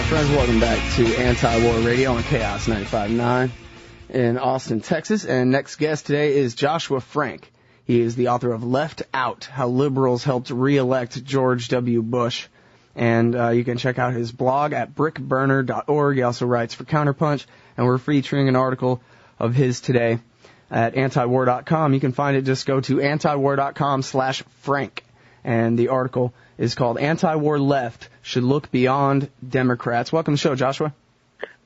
friends, welcome back to Anti-War Radio on Chaos 95.9 in Austin, Texas. And next guest today is Joshua Frank. He is the author of Left Out, How Liberals Helped Re-elect George W. Bush. And you can check out his blog at brickburner.org. He also writes for Counterpunch, and we're featuring an article of his today at antiwar.com. You can find it, just go to antiwar.com/Frank. And the article is called Anti-War Left Should Look Beyond Democrats. Welcome to the show, Joshua.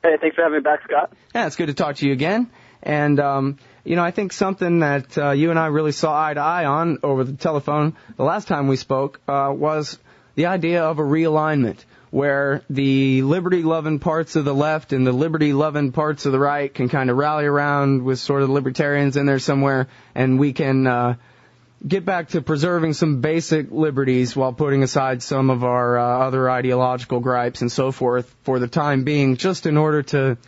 Hey, thanks for having me back, Scott. Yeah, it's good to talk to you again. And, I think something that you and I really saw eye to eye on over the telephone the last time we spoke was the idea of a realignment, where the liberty-loving parts of the left and the liberty-loving parts of the right can kind of rally around with sort of the libertarians in there somewhere, and we can get back to preserving some basic liberties while putting aside some of our other ideological gripes and so forth for the time being, just in order to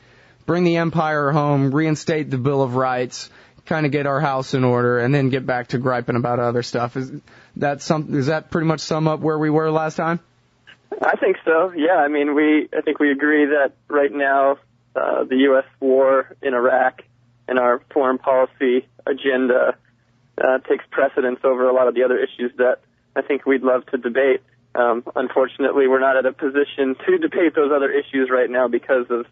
bring the empire home, reinstate the Bill of Rights, kind of get our house in order, and then get back to griping about other stuff. Does that pretty much sum up where we were last time? I think so, yeah. I mean, I think we agree that right now the U.S. war in Iraq and our foreign policy agenda takes precedence over a lot of the other issues that I think we'd love to debate. Unfortunately, we're not at a position to debate those other issues right now because of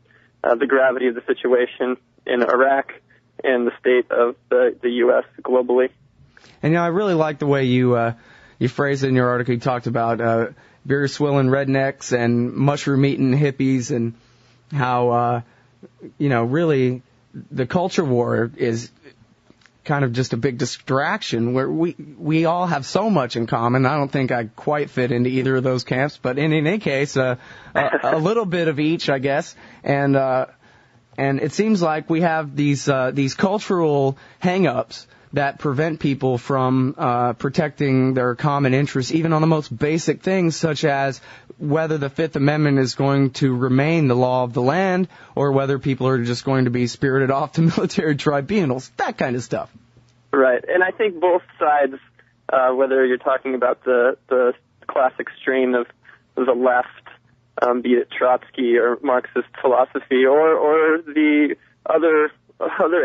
the gravity of the situation in Iraq and the state of the U.S. globally. And, I really like the way you phrased it in your article. You talked about beer-swilling rednecks and mushroom-eating hippies, and how, really the culture war is kind of just a big distraction, where we all have so much in common. I don't think I quite fit into either of those camps, but in any case, a little bit of each, I guess. And it seems like we have these cultural hang-ups that prevent people from protecting their common interests, even on the most basic things, such as whether the Fifth Amendment is going to remain the law of the land, or whether people are just going to be spirited off to military tribunals, that kind of stuff. Right, and I think both sides, whether you're talking about the classic strain of the left, be it Trotsky or Marxist philosophy, or the other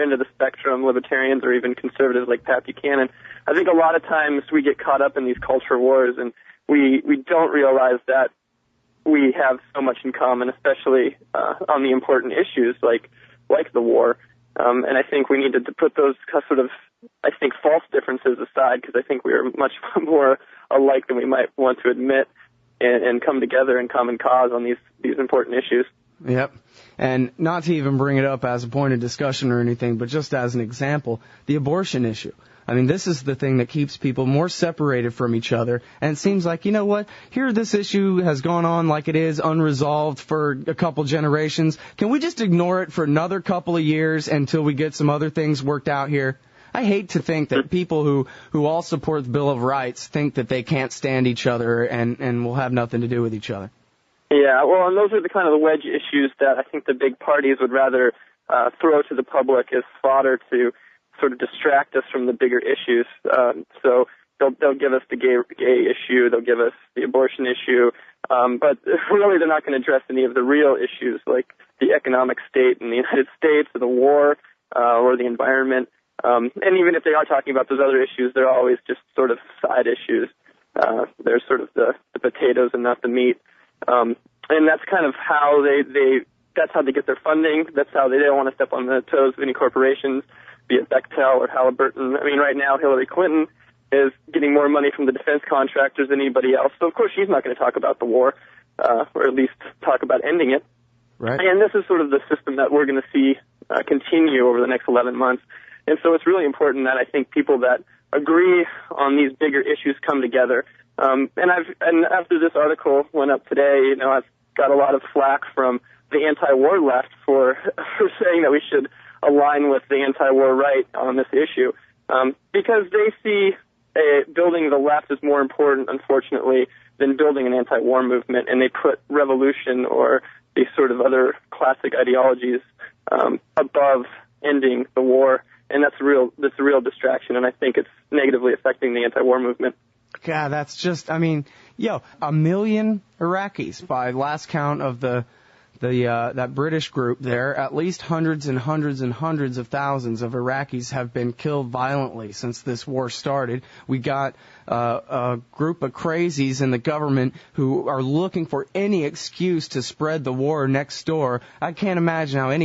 end of the spectrum, libertarians or even conservatives like Pat Buchanan, I think a lot of times we get caught up in these culture wars, and we don't realize that we have so much in common, especially on the important issues like the war. And I think we need to put those sort of, I think, false differences aside, because I think we are much more alike than we might want to admit, and come together in common cause on these important issues. Yep. And not to even bring it up as a point of discussion or anything, but just as an example, the abortion issue. I mean, this is the thing that keeps people more separated from each other. And it seems like, you know what, here this issue has gone on like it is, unresolved for a couple generations. Can we just ignore it for another couple of years until we get some other things worked out here? I hate to think that people who all support the Bill of Rights think that they can't stand each other and will have nothing to do with each other. Yeah, well, and those are the kind of the wedge issues that I think the big parties would rather throw to the public as fodder to sort of distract us from the bigger issues. So they'll give us the gay issue, they'll give us the abortion issue, but really they're not going to address any of the real issues like the economic state in the United States, or the war, or the environment. And even if they are talking about those other issues, they're always just sort of side issues. They're sort of the potatoes and not the meat. And that's kind of how that's how they get their funding. That's how they don't want to step on the toes of any corporations, be it Bechtel or Halliburton. I mean, right now Hillary Clinton is getting more money from the defense contractors than anybody else. So, of course, she's not going to talk about the war, or at least talk about ending it. Right. And this is sort of the system that we're going to see continue over the next 11 months. And so it's really important that I think people that agree on these bigger issues come together. And after this article went up today, I've got a lot of flack from the anti-war left for saying that we should align with the anti-war right on this issue, because they see building the left as more important, unfortunately, than building an anti-war movement, and they put revolution or these sort of other classic ideologies above ending the war, and that's a real distraction, and I think it's negatively affecting the anti-war movement. God, that's just, 1 million Iraqis by last count of the that British group there, at least hundreds and hundreds and hundreds of thousands of Iraqis have been killed violently since this war started. We got a group of crazies in the government who are looking for any excuse to spread the war next door. I can't imagine how I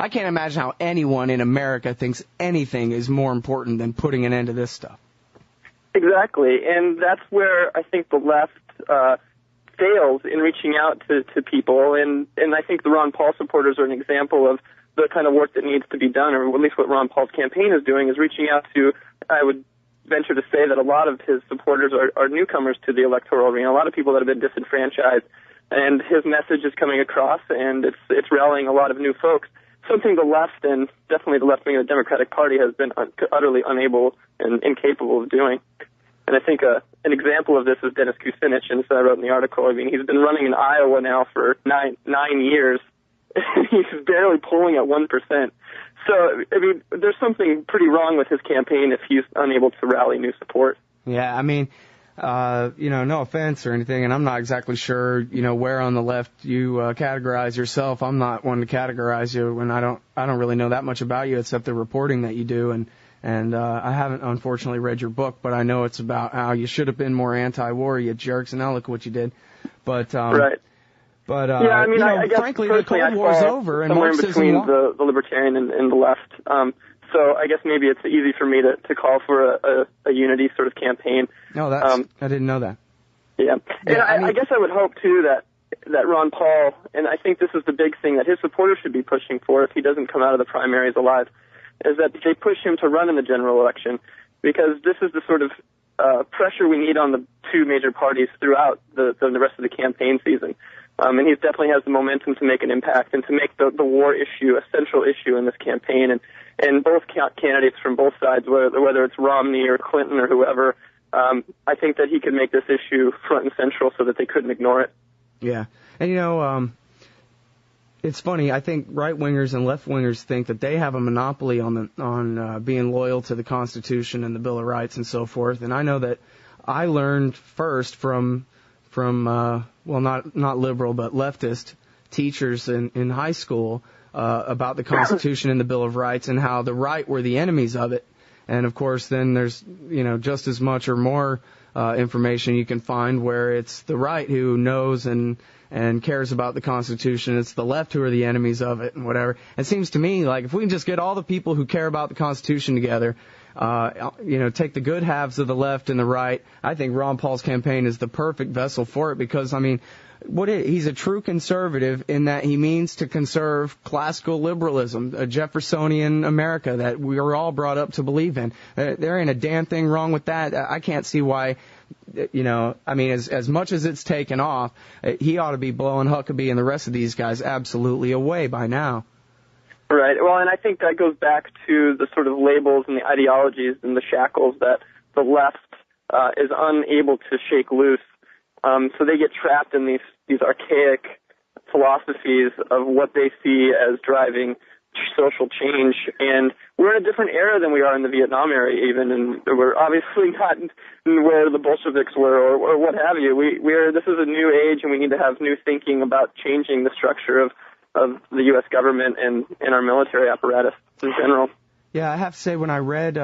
can't imagine how anyone in America thinks anything is more important than putting an end to this stuff. Exactly, and that's where I think the left fails in reaching out to people, and I think the Ron Paul supporters are an example of the kind of work that needs to be done, or at least what Ron Paul's campaign is doing, is reaching out to, I would venture to say that a lot of his supporters are newcomers to the electoral arena, a lot of people that have been disenfranchised, and his message is coming across, and it's rallying a lot of new folks, something the left, and definitely the left wing of the Democratic Party, has been utterly unable and incapable of doing. And I think an example of this is Dennis Kucinich, and as I wrote in the article, I mean, he's been running in Iowa now for nine years. He's barely polling at 1%. So, I mean, there's something pretty wrong with his campaign if he's unable to rally new support. Yeah, I mean, no offense or anything, and I'm not exactly sure, where on the left you categorize yourself. I'm not one to categorize you, and I don't really know that much about you except the reporting that you do, and I haven't, unfortunately, read your book, but I know it's about how you should have been more anti-war, you jerks, and I look what you did. But, right. But, yeah, I mean, I guess frankly, the Cold War's over, and somewhere in Marxism between the libertarian and the left. So I guess maybe it's easy for me to call for a unity sort of campaign. No, I didn't know that. Yeah. And I guess I would hope, too, that Ron Paul, and I think this is the big thing that his supporters should be pushing for if he doesn't come out of the primaries alive, is that they push him to run in the general election, because this is the sort of pressure we need on the two major parties throughout the rest of the campaign season. And he definitely has the momentum to make an impact and to make the war issue a central issue in this campaign. And both candidates from both sides, whether it's Romney or Clinton or whoever, I think that he could make this issue front and central so that they couldn't ignore it. Yeah. And, it's funny. I think right-wingers and left-wingers think that they have a monopoly on being loyal to the Constitution and the Bill of Rights and so forth. And I know that I learned first from not liberal but leftist teachers in high school about the Constitution and the Bill of Rights and how the right were the enemies of it. And of course, then there's just as much or more information you can find where it's the right who knows and cares about the Constitution. It's the left who are the enemies of it and whatever. It seems to me like if we can just get all the people who care about the Constitution together, take the good halves of the left and the right, I think Ron Paul's campaign is the perfect vessel for it because, I mean, he's a true conservative in that he means to conserve classical liberalism, a Jeffersonian America that we were all brought up to believe in. There ain't a damn thing wrong with that. I can't see why, as much as it's taken off, he ought to be blowing Huckabee and the rest of these guys absolutely away by now. Right. Well, and I think that goes back to the sort of labels and the ideologies and the shackles that the left is unable to shake loose. So they get trapped in these archaic philosophies of what they see as driving social change. And we're in a different era than we are in the Vietnam era even, and we're obviously not where the Bolsheviks were or what have you. This is a new age, and we need to have new thinking about changing the structure of the U.S. government and our military apparatus in general. Yeah, I have to say when I read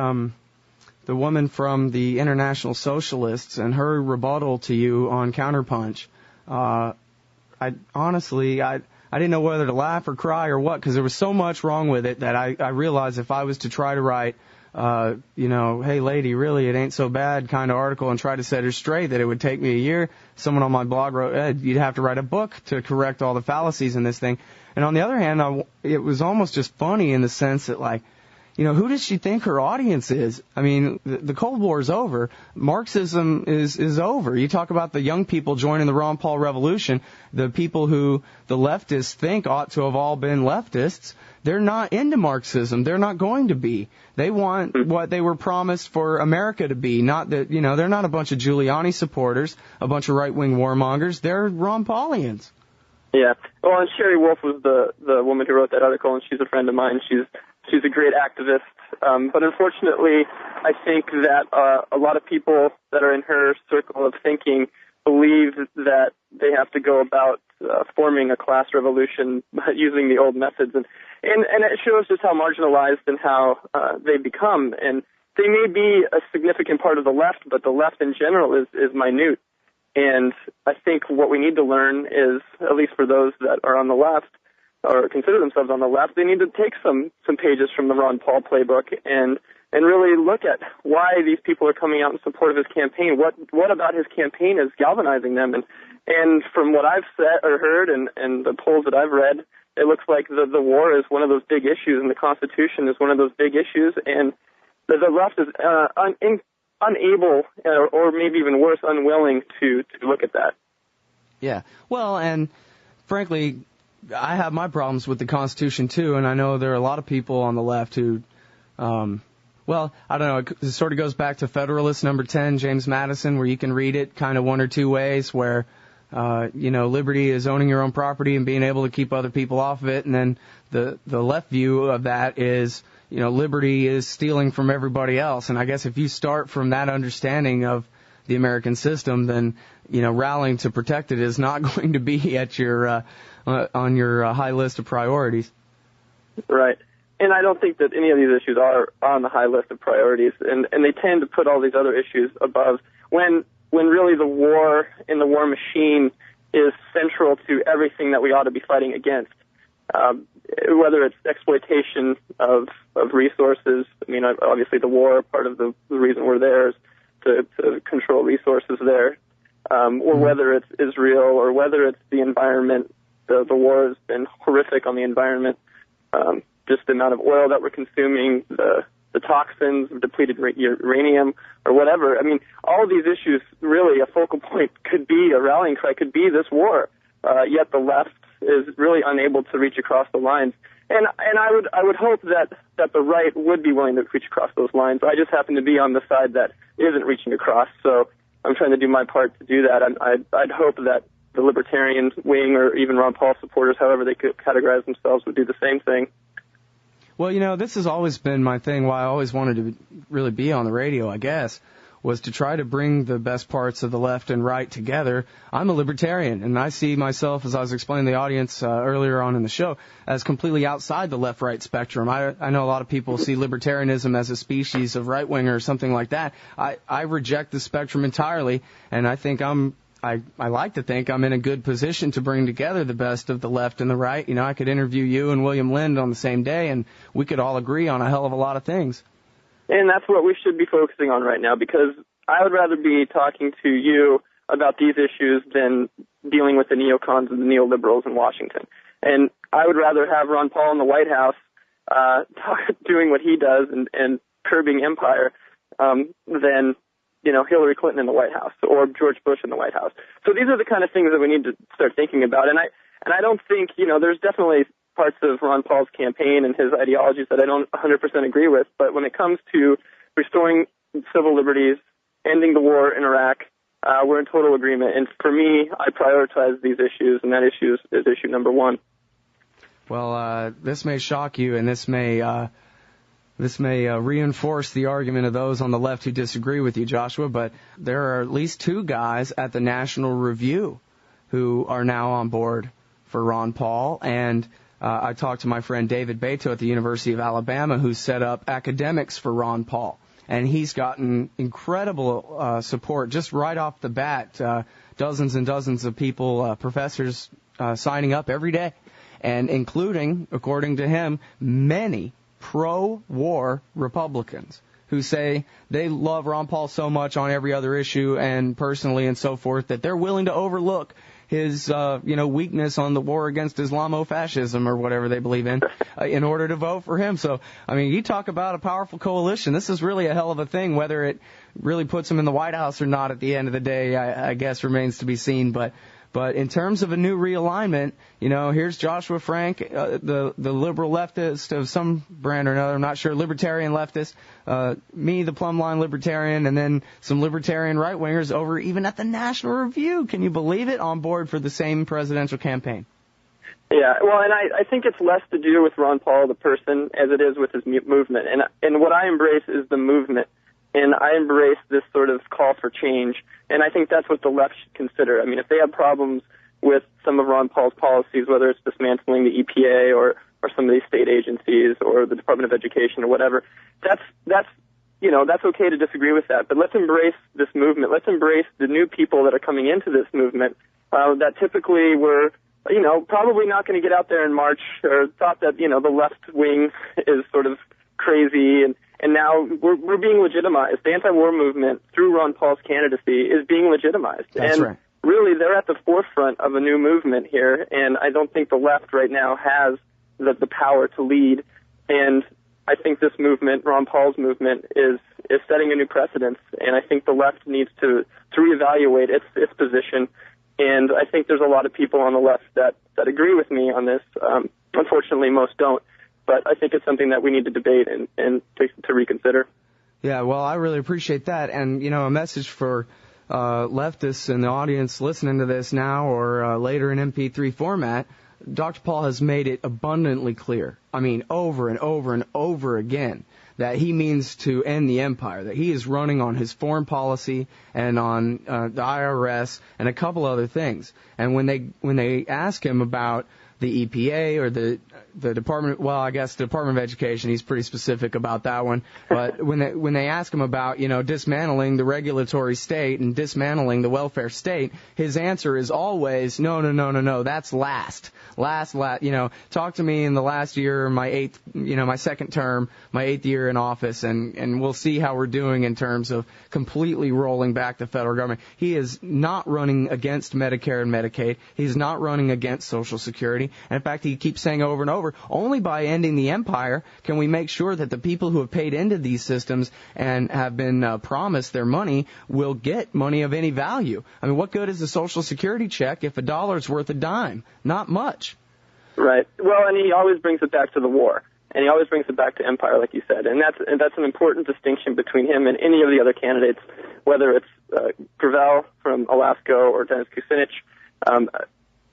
the woman from the International Socialists and her rebuttal to you on Counterpunch, I didn't know whether to laugh or cry or what, because there was so much wrong with it that I realized if I was to try to write, hey lady, really, it ain't so bad kind of article and try to set her straight, that it would take me a year. Someone on my blog wrote, you'd have to write a book to correct all the fallacies in this thing. And on the other hand, it was almost just funny in the sense that, like, who does she think her audience is? I mean, the Cold War is over. Marxism is over. You talk about the young people joining the Ron Paul revolution, the people who the leftists think ought to have all been leftists. They're not into Marxism. They're not going to be. They want what they were promised for America to be. Not that, they're not a bunch of Giuliani supporters, a bunch of right-wing warmongers. They're Ron Paulians. Yeah. Well, and Sherry Wolf was the woman who wrote that article, and she's a friend of mine. She's a great activist. But unfortunately, I think that a lot of people that are in her circle of thinking believe that they have to go about forming a class revolution using the old methods, and it shows just how marginalized and how they've become. And they may be a significant part of the left, but the left in general is minute. And I think what we need to learn is, at least for those that are on the left or consider themselves on the left, they need to take some pages from the Ron Paul playbook and really look at why these people are coming out in support of his campaign. What about his campaign is galvanizing them? And from what I've said or heard and the polls that I've read, it looks like the war is one of those big issues, and the Constitution is one of those big issues, and the left is unable, or maybe even worse, unwilling to look at that. Yeah. Well, and frankly, I have my problems with the Constitution too, and I know there are a lot of people on the left who, well, I don't know, it sort of goes back to Federalist number 10, James Madison, where you can read it kind of one or two ways, where, liberty is owning your own property and being able to keep other people off of it, and then the left view of that is, liberty is stealing from everybody else. And I guess if you start from that understanding of the American system, then, rallying to protect it is not going to be at your, on your high list of priorities. Right. And I don't think that any of these issues are on the high list of priorities. And they tend to put all these other issues above when really the war and the war machine is central to everything that we ought to be fighting against. Whether it's exploitation of resources. I mean, obviously the war, part of the reason we're there is to control resources there, or whether it's Israel, or whether it's the environment. The war has been horrific on the environment. Just the amount of oil that we're consuming, the toxins, depleted uranium, or whatever. I mean, all of these issues, really, a focal point could be, a rallying cry could be this war. Yet the left is really unable to reach across the lines. And I would hope that the right would be willing to reach across those lines. I just happen to be on the side that isn't reaching across, so I'm trying to do my part to do that. I'd hope that the libertarian wing, or even Ron Paul supporters, however they could categorize themselves, would do the same thing. Well, this has always been my thing, why I always wanted to really be on the radio, I guess, was to try to bring the best parts of the left and right together. I'm a libertarian, and I see myself, as I was explaining to the audience earlier on in the show, as completely outside the left-right spectrum. I know a lot of people see libertarianism as a species of right-winger or something like that. I reject the spectrum entirely, and I think I like to think I'm in a good position to bring together the best of the left and the right. I could interview you and William Lind on the same day, and we could all agree on a hell of a lot of things. And that's what we should be focusing on right now, because I would rather be talking to you about these issues than dealing with the neocons and the neoliberals in Washington. And I would rather have Ron Paul in the White House doing what he does and curbing empire than Hillary Clinton in the White House or George Bush in the White House. So these are the kind of things that we need to start thinking about. And I don't think, there's definitely parts of Ron Paul's campaign and his ideologies that I don't 100% agree with. But when it comes to restoring civil liberties, ending the war in Iraq, we're in total agreement. And for me, I prioritize these issues, and that issue is issue number one. Well, this may shock you, and this may reinforce the argument of those on the left who disagree with you, Joshua, but there are at least two guys at the National Review who are now on board for Ron Paul, and I talked to my friend David Beto at the University of Alabama, who set up academics for Ron Paul, and he's gotten incredible support just right off the bat, dozens and dozens of people, professors signing up every day, and including, according to him, many pro-war Republicans who say they love Ron Paul so much on every other issue and personally and so forth that they're willing to overlook his, weakness on the war against Islamofascism or whatever they believe in order to vote for him. So, you talk about a powerful coalition. This is really a hell of a thing. Whether it really puts him in the White House or not at the end of the day, I guess remains to be seen. But in terms of a new realignment, here's Joshua Frank, the liberal leftist of some brand or another, I'm not sure, libertarian leftist, me, the plumb line libertarian, and then some libertarian right-wingers over even at the National Review. Can you believe it? On board for the same presidential campaign. Yeah, well, and I think it's less to do with Ron Paul, the person, as it is with his movement. And what I embrace is the movement. And I embrace this sort of call for change. And I think that's what the left should consider. If they have problems with some of Ron Paul's policies, whether it's dismantling the EPA or some of these state agencies or the Department of Education or whatever. That's okay to disagree with that, but let's embrace this movement. Let's embrace the new people that are coming into this movement that typically were, probably not going to get out there and march or thought that, the left wing is sort of crazy, and now we're being legitimized. The anti-war movement, through Ron Paul's candidacy, is being legitimized. That's right. Really, they're at the forefront of a new movement here, and I don't think the left right now has the power to lead. And I think this movement, Ron Paul's movement, is setting a new precedent, and I think the left needs to reevaluate its position. And I think there's a lot of people on the left that agree with me on this. Unfortunately, most don't. But I think it's something that we need to debate and to reconsider. Yeah, well, I really appreciate that. And, a message for leftists in the audience listening to this now or later in MP3 format, Dr. Paul has made it abundantly clear, over and over and over again, that he means to end the empire, that he is running on his foreign policy and on the IRS and a couple other things. And when they ask him about the EPA or the Department, well, I guess the Department of Education, he's pretty specific about that one. But when they ask him about, dismantling the regulatory state and dismantling the welfare state, his answer is always, no, that's last. Talk to me in the last year, my second term, my 8th year in office, and we'll see how we're doing in terms of completely rolling back the federal government. He is not running against Medicare and Medicaid. He's not running against Social Security. And in fact, he keeps saying over and over, only by ending the empire can we make sure that the people who have paid into these systems and have been promised their money will get money of any value. What good is a Social Security check if $1's worth a dime? Not much. Right. Well, and he always brings it back to the war. And he always brings it back to empire, like you said. And that's an important distinction between him and any of the other candidates, whether it's Gravel from Alaska or Dennis Kucinich.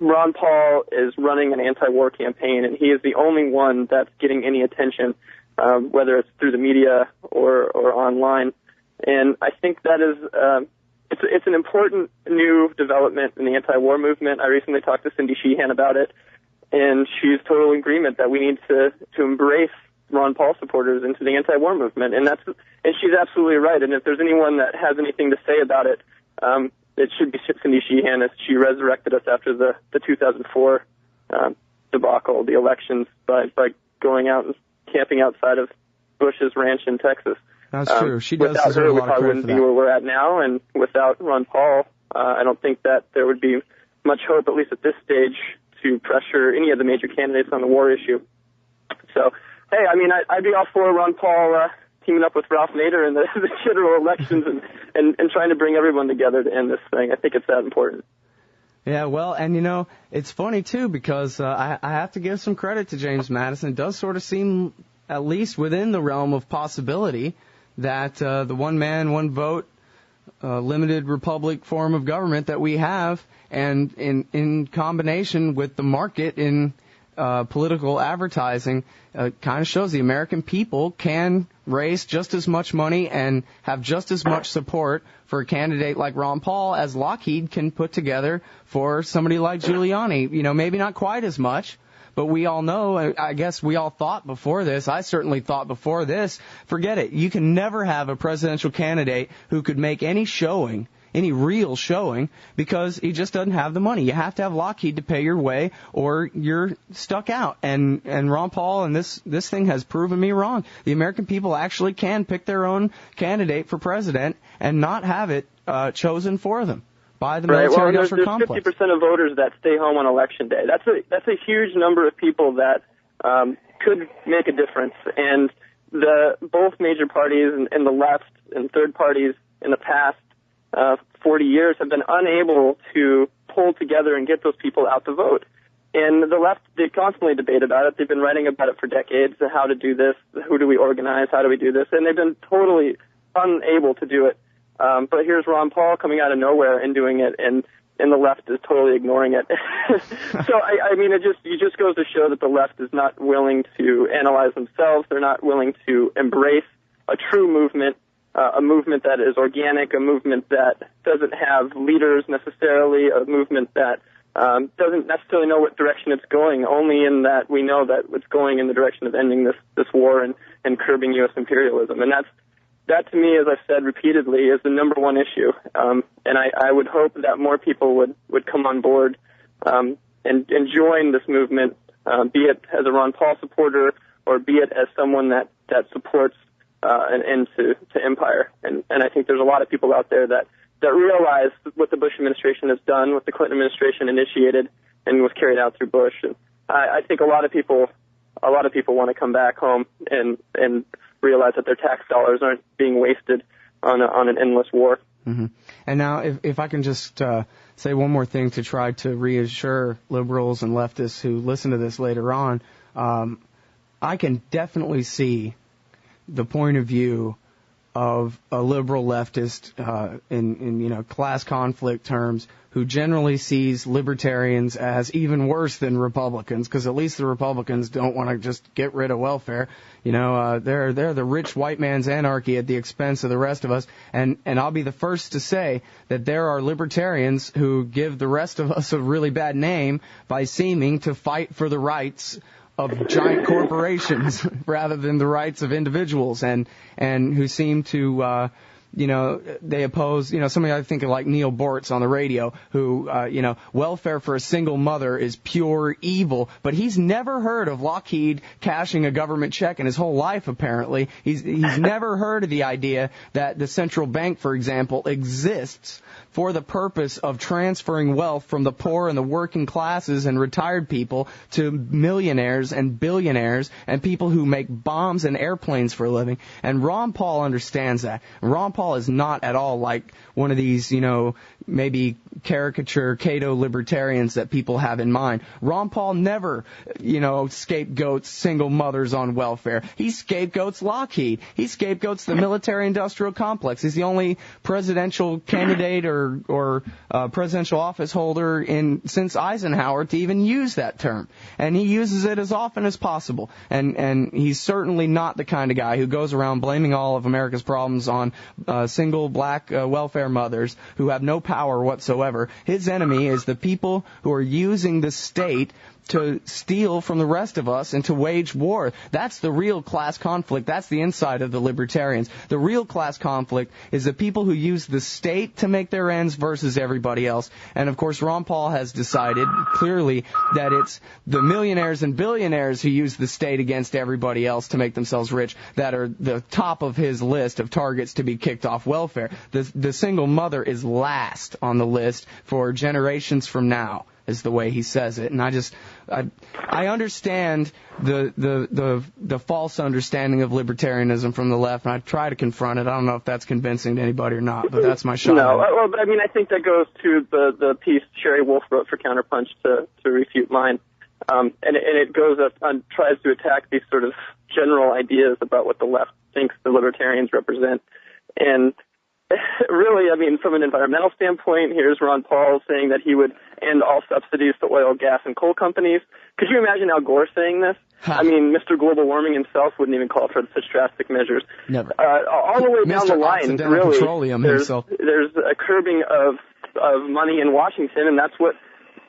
Ron Paul is running an anti-war campaign, and he is the only one that's getting any attention, whether it's through the media or online. And I think that is it's an important new development in the anti-war movement. I recently talked to Cindy Sheehan about it, and she's totally in agreement that we need to embrace Ron Paul supporters into the anti-war movement, and she's absolutely right. And if there's anyone that has anything to say about it, it should be Cindy Sheehan, as she resurrected us after the 2004 debacle, the elections, by going out and camping outside of Bush's ranch in Texas. That's true. She does without deserve her, a lot we of probably credit wouldn't for be that. where we're at now, and without Ron Paul, I don't think that there would be much hope, at least at this stage, to pressure any of the major candidates on the war issue. So, hey, I'd be all for Ron Paul teaming up with Ralph Nader in the general elections and trying to bring everyone together to end this thing. I think it's that important. Yeah, well, and it's funny too, because I have to give some credit to James Madison. It does sort of seem, at least within the realm of possibility, that the one man, one vote, limited republic form of government that we have, and in combination with the market in political advertising, kind of shows the American people can raise just as much money and have just as much support for a candidate like Ron Paul as Lockheed can put together for somebody like Giuliani. Maybe not quite as much, but we all know, I guess we all thought before this, I certainly thought before this, forget it. You can never have a presidential candidate who could make any showing, any real showing, because he just doesn't have the money. You have to have Lockheed to pay your way, or you're stuck out. And Ron Paul and this thing has proven me wrong. The American people actually can pick their own candidate for president and not have it chosen for them by the military-industrial complex. There's 50% of voters that stay home on election day. That's a huge number of people that could make a difference. And both major parties and the left and third parties in the past 40 years have been unable to pull together and get those people out to vote. And the left, they constantly debate about it. They've been writing about it for decades, how to do this, who do we organize, how do we do this, and they've been totally unable to do it. But here's Ron Paul coming out of nowhere and doing it, and the left is totally ignoring it. So, it just goes to show that the left is not willing to analyze themselves. They're not willing to embrace a true movement, a movement that is organic, a movement that doesn't have leaders necessarily, a movement that doesn't necessarily know what direction it's going, only in that we know that it's going in the direction of ending this war and curbing U.S. imperialism. And that to me, as I've said repeatedly, is the number one issue. And I would hope that more people would come on board and join this movement, be it as a Ron Paul supporter or be it as someone that supports an end to empire. And I think there's a lot of people out there that realize what the Bush administration has done, what the Clinton administration initiated and was carried out through Bush. And I think a lot of people want to come back home and realize that their tax dollars aren't being wasted on an endless war. Mm-hmm. And now, if I can just say one more thing to try to reassure liberals and leftists who listen to this later on, I can definitely see the point of view of a liberal leftist in class conflict terms who generally sees libertarians as even worse than Republicans, because at least the Republicans don't want to just get rid of welfare. They're the rich white man's anarchy at the expense of the rest of us. And I'll be the first to say that there are libertarians who give the rest of us a really bad name by seeming to fight for the rights of giant corporations rather than the rights of individuals, and who seem to they oppose, somebody I think of like Neil Bortz on the radio, who, welfare for a single mother is pure evil, but he's never heard of Lockheed cashing a government check in his whole life, apparently. He's never heard of the idea that the central bank, for example, exists for the purpose of transferring wealth from the poor and the working classes and retired people to millionaires and billionaires and people who make bombs and airplanes for a living. And Ron Paul understands that. Ron Paul is not at all like one of these, maybe caricature Cato libertarians that people have in mind. Ron Paul never, scapegoats single mothers on welfare. He scapegoats Lockheed. He scapegoats the military-industrial complex. He's the only presidential candidate or presidential office holder since Eisenhower to even use that term. And he uses it as often as possible. And he's certainly not the kind of guy who goes around blaming all of America's problems on single black welfare mothers who have no power whatsoever. His enemy is the people who are using the state to steal from the rest of us and to wage war. That's the real class conflict. That's the inside of the libertarians. The real class conflict is the people who use the state to make their ends versus everybody else. And, of course, Ron Paul has decided clearly that it's the millionaires and billionaires who use the state against everybody else to make themselves rich that are the top of his list of targets to be kicked off welfare. The single mother is last on the list for generations from now, is the way he says it. And I understand the false understanding of libertarianism from the left, and I try to confront it. I don't know if that's convincing to anybody or not, but that's my shot. No, well, but I think that goes to the piece Sherry Wolf wrote for Counterpunch to refute mine. And it goes up and tries to attack these sort of general ideas about what the left thinks the libertarians represent. And really, from an environmental standpoint, here's Ron Paul saying that he would end all subsidies to oil, gas, and coal companies. Could you imagine Al Gore saying this? Mr. Global Warming himself wouldn't even call for such drastic measures. Never. All the way down the line, really, there's a curbing of money in Washington, and that's what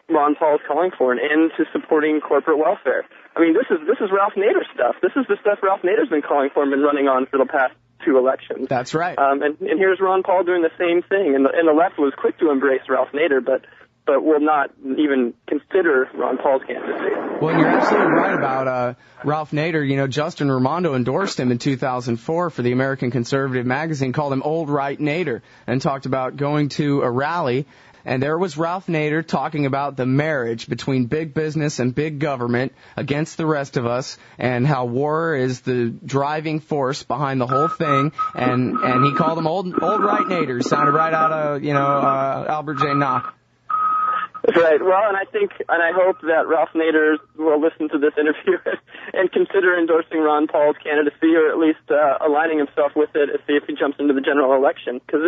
Ron Paul is calling for, an end to supporting corporate welfare. This is Ralph Nader stuff. This is the stuff Ralph Nader's been calling for and been running on for the past 2 elections. That's right. And here's Ron Paul doing the same thing. And the left was quick to embrace Ralph Nader, but will not even consider Ron Paul's candidacy. Well, you're absolutely right about Ralph Nader. Justin Raimondo endorsed him in 2004 for the American Conservative magazine, called him Old Right Nader, and talked about going to a rally. And there was Ralph Nader talking about the marriage between big business and big government against the rest of us, and how war is the driving force behind the whole thing. And he called them old right Naders. Sounded right out of Albert J. Nock. Right. Well, and I hope that Ralph Nader will listen to this interview and consider endorsing Ron Paul's candidacy, or at least aligning himself with it, and see if he jumps into the general election. Because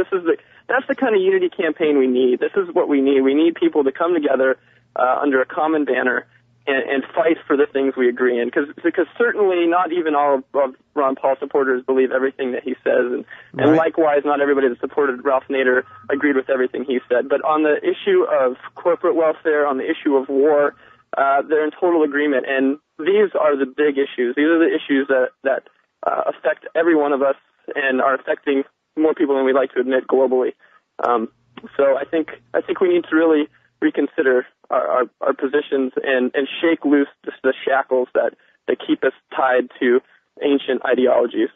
that's the kind of unity campaign we need. This is what we need. We need people to come together under a common banner and fight for the things we agree in, because certainly not even all of Ron Paul supporters believe everything that he says, and likewise not everybody that supported Ralph Nader agreed with everything he said. But on the issue of corporate welfare, on the issue of war, they're in total agreement, and these are the big issues. These are the issues that affect every one of us and are affecting more people than we like to admit globally. So I think we need to really reconsider our positions and shake loose just the shackles that keep us tied to ancient ideologies.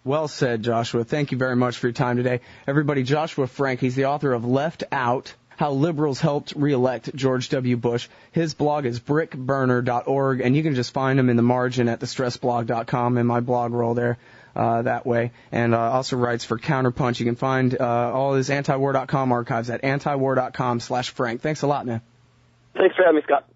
Well said, Joshua. Thank you very much for your time today. Everybody, Joshua Frank, he's the author of Left Out, How Liberals Helped Re-elect George W. Bush. His blog is brickburner.org, and you can just find him in the margin at thestresslblog.com in my blog roll there. That way, and also writes for Counterpunch. You can find all his antiwar.com archives at antiwar.com/Frank. Thanks a lot, man. Thanks for having me, Scott.